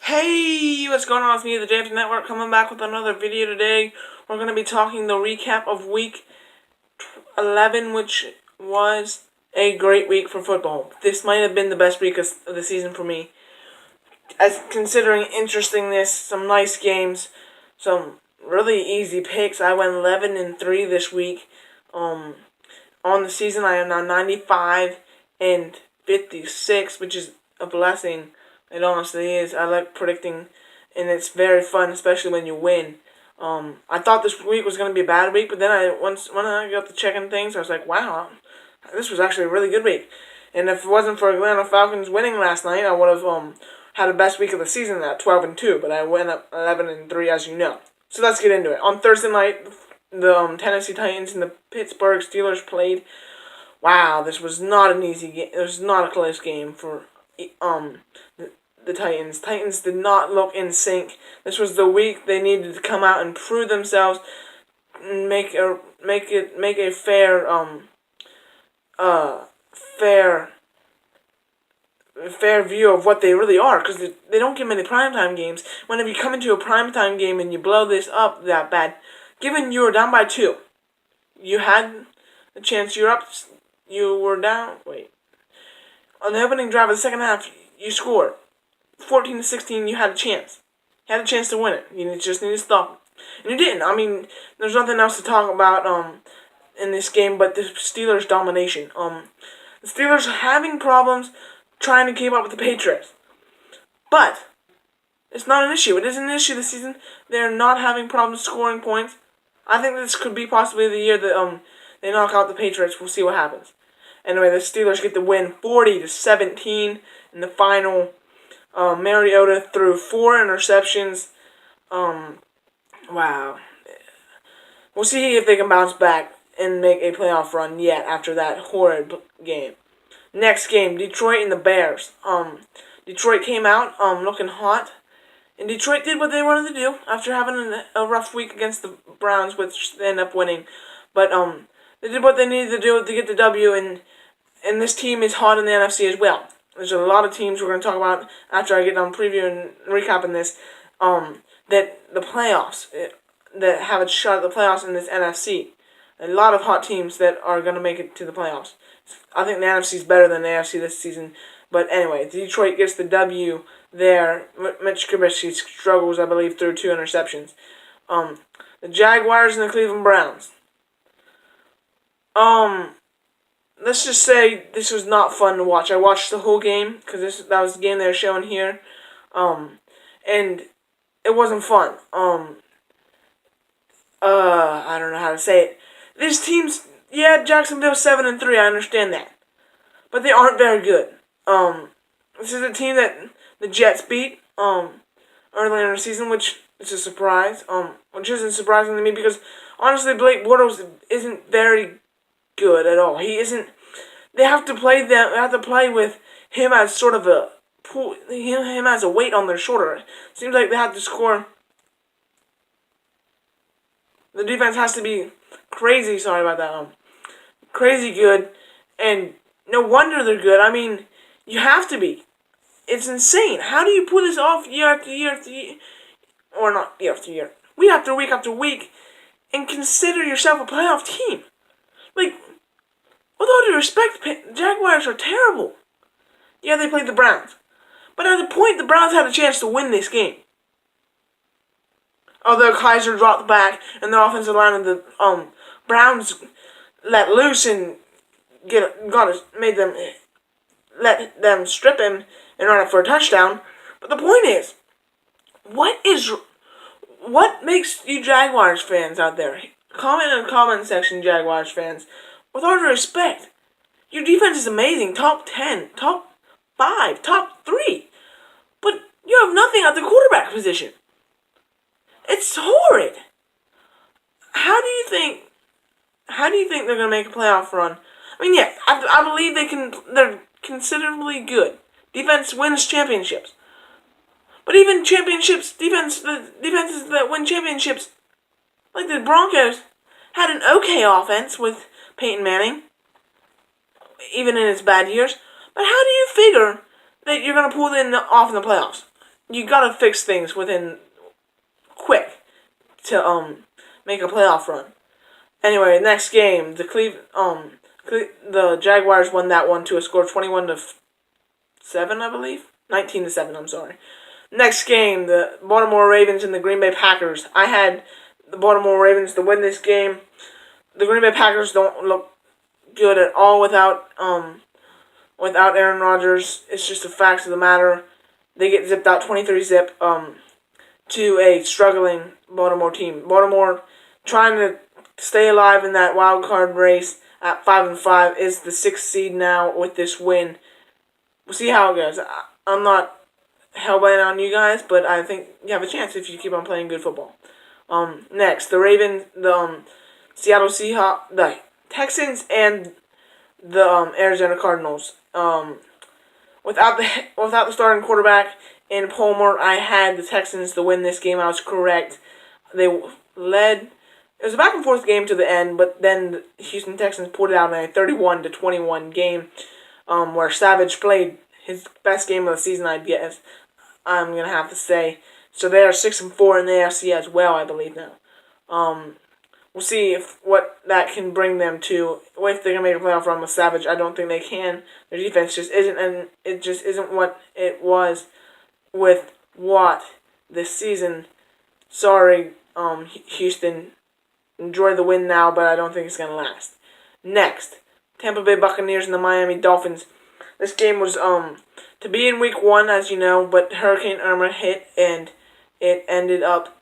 Hey, what's going on with me, the James Network, coming back with another video today. We're going to be talking the recap of week 11, which was a great week for football. This might have been the best week of the season for me. As considering interestingness, some nice games, some really easy picks. I went 11-3 this week. On the season, I am now 95-56, which is a blessing. It honestly is. I like predicting, and it's very fun, especially when you win. I thought this week was going to be a bad week, but then when I got to checking things, I was like, wow, this was actually a really good week. And if it wasn't for Atlanta Falcons winning last night, I would have had the best week of the season at 12-2. But I went up 11-3, as you know. So let's get into it. On Thursday night, the Tennessee Titans and the Pittsburgh Steelers played. Wow, this was not an easy game. It was not a close game for the Titans. Titans did not look in sync. This was the week they needed to come out and prove themselves, and make a fair view of what they really are, because they don't give many primetime games. Whenever you come into a primetime game and you blow this up that bad, given you were down by 2, you had a chance. You were down. Wait. On the opening drive of the second half, you scored 14-16. You had a chance. You had a chance to win it. You just need to stop, and you didn't. I mean, there's nothing else to talk about in this game but the Steelers' domination. The Steelers are having problems trying to keep up with the Patriots, but it's not an issue. It isn't an issue this season. They're not having problems scoring points. I think this could be possibly the year that they knock out the Patriots. We'll see what happens. Anyway, the Steelers get the win 40-17 in the final. Mariota threw 4 interceptions. Wow. We'll see if they can bounce back and make a playoff run yet after that horrid game. Next game, Detroit and the Bears. Detroit came out looking hot. And Detroit did what they wanted to do after having a rough week against the Browns, which they ended up winning. But they did what they needed to do to get the W, and this team is hot in the NFC as well. There's a lot of teams we're going to talk about after I get done previewing and recapping this, that the playoffs, that have a shot at the playoffs in this NFC. A lot of hot teams that are going to make it to the playoffs. I think the NFC is better than the AFC this season. But anyway, Detroit gets the W there. Mitch Trubisky struggles, I believe, through 2 interceptions. The Jaguars and the Cleveland Browns. Let's just say this was not fun to watch. I watched the whole game because that was the game they were showing here, and it wasn't fun. I don't know how to say it. These teams, yeah, Jacksonville 7-3. I understand that, but they aren't very good. This is a team that the Jets beat earlier in the season, which is a surprise. Which isn't surprising to me because honestly, Blake Bortles isn't very good at all. He isn't. They have to play them. They have to play with him as sort of him as a weight on their shoulder. Seems like they have to score. The defense has to be crazy. Sorry about that. Crazy good, and no wonder they're good. I mean, you have to be. It's insane. How do you pull this off year after year after year, or not year after year, week after week, and consider yourself a playoff team? Like, with all due respect, Jaguars are terrible. Yeah, they played the Browns. But at the point, the Browns had a chance to win this game. Although Kaiser dropped back and the offensive line of the Browns let loose and let them strip him and run it for a touchdown. But the point is, what makes you Jaguars fans out there? Comment in the comment section, Jaguars fans. With all due respect, your defense is amazing. Top 10, top 5, top 3. But you have nothing at the quarterback position. It's horrid. How do you think they're going to make a playoff run? I mean, yeah, I believe they're considerably good. Defense wins championships. But even defenses that win championships, like the Broncos, had an okay offense with Peyton Manning, even in his bad years. But how do you figure that you're going to pull it off in the playoffs? you gotta fix things within quick to make a playoff run. Anyway, next game, the Jaguars won that one to a score of 21-7, I believe. 19-7. I'm sorry. Next game, the Baltimore Ravens and the Green Bay Packers. I had the Baltimore Ravens to win this game. The Green Bay Packers don't look good at all without Aaron Rodgers. It's just a fact of the matter. They get zipped out 23-zip to a struggling Baltimore team. Baltimore trying to stay alive in that wild card race at 5-5 is the 6th seed now with this win. We'll see how it goes. I'm not hell-bent on you guys, but I think you have a chance if you keep on playing good football. Next, the Seattle Seahawks, the Texans, and the Arizona Cardinals. Without the starting quarterback in Palmer, I had the Texans to win this game. I was correct. They led. It was a back and forth game to the end, but then the Houston Texans pulled it out in a 31-21 game, where Savage played his best game of the season, I guess. I'm gonna have to say. So they are 6-4 in the AFC as well, I believe now. We'll see what that can bring them to. If they're gonna make a playoff run with Savage, I don't think they can. Their defense just isn't, and it just isn't what it was with Watt this season. Sorry, Houston. Enjoy the win now, but I don't think it's gonna last. Next, Tampa Bay Buccaneers and the Miami Dolphins. This game was to be in week 1, as you know, but Hurricane Irma hit and it ended up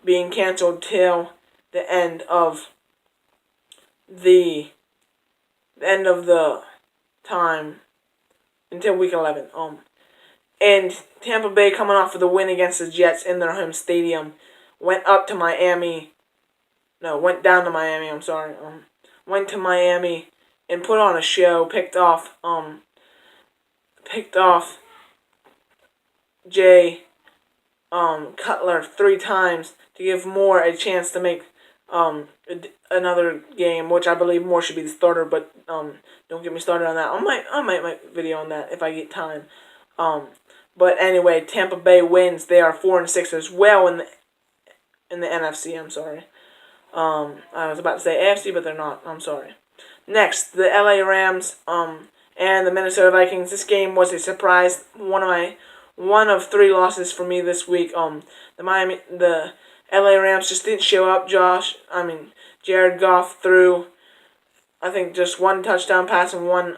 being canceled till the end of the time until week 11. And Tampa Bay, coming off of the win against the Jets in their home stadium, went down to Miami. I'm sorry. Went to Miami and put on a show. Picked off Jay Cutler 3 times to give Moore a chance to make another game, which I believe Moore should be the starter. But don't get me started on that. I might make a video on that if I get time. But anyway, Tampa Bay wins. They are 4-6 as well in the NFC. I'm sorry. I was about to say AFC, but they're not. I'm sorry. Next, the LA Rams and the Minnesota Vikings. This game was a surprise. One of 3 losses for me this week. The LA Rams just didn't show up. Jared Goff threw, I think, just 1 touchdown pass and 1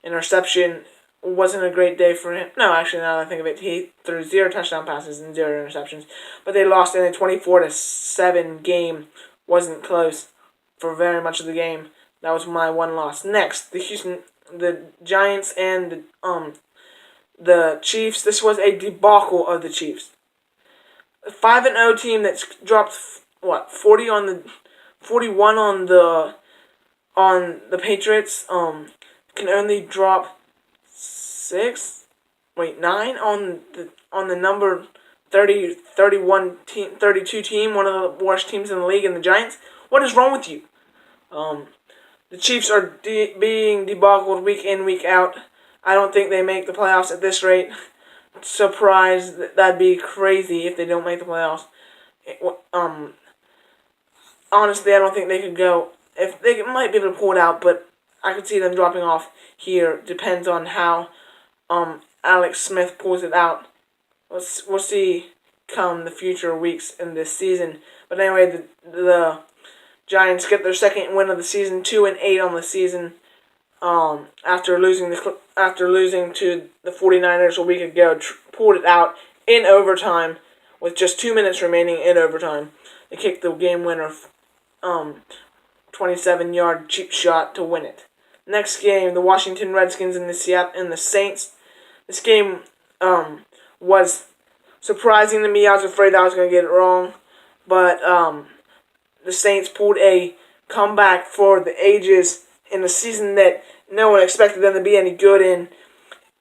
interception. Wasn't a great day for him. No, actually, now that I think of it, he threw 0 touchdown passes and 0 interceptions. But they lost in a 24-7 game. Wasn't close for very much of the game. That was my 1 loss. Next, the Giants and the Chiefs. This was a debacle of the Chiefs. A 5-0 team that's dropped 41 on the Patriots. Can only drop 9 on the number 32 team, one of the worst teams in the league, and the Giants. What is wrong with you? The Chiefs are being debacled week in, week out. I don't think they make the playoffs at this rate. Surprised. That'd be crazy if they don't make the playoffs. Honestly, I don't think they could go. If they might be able to pull it out, but I could see them dropping off here. Depends on how Alex Smith pulls it out. We'll see come the future weeks in this season. But anyway, the Giants get their 2nd win of the season, 2-8 on the season. After losing to the 49ers a week ago, pulled it out in overtime with just 2 minutes remaining in overtime. They kicked the game winner, 27-yard cheap shot to win it. Next game, the Washington Redskins and the Saints. This game was surprising to me. I was afraid I was going to get it wrong, but the Saints pulled a comeback for the ages in a season that no one expected them to be any good in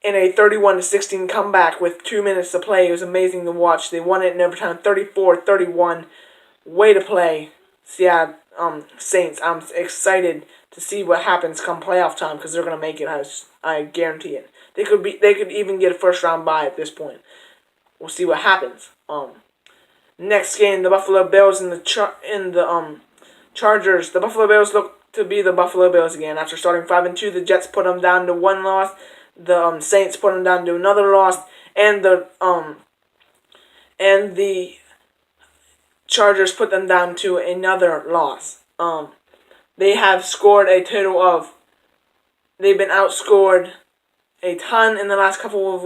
a 31-16 comeback with 2 minutes to play. It was amazing to watch. They won it in overtime, 34-31. Way to play, Seattle Saints. I'm excited to see what happens come playoff time because they're going to make it. I guarantee it. They could even get a first round bye at this point. we'll see what happens. Next game, the Buffalo Bills and the Chargers. The Buffalo Bills look to be the Buffalo Bills again. After starting 5-2, the Jets put them down to 1 loss. The Saints put them down to another loss, and the Chargers put them down to another loss. They have scored a total of. They've been outscored a ton in the last couple of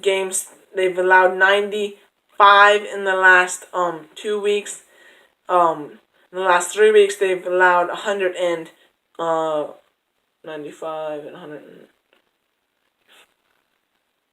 games. They've allowed 95 in the last 2 weeks. In the last 3 weeks, they've allowed 95 and 100.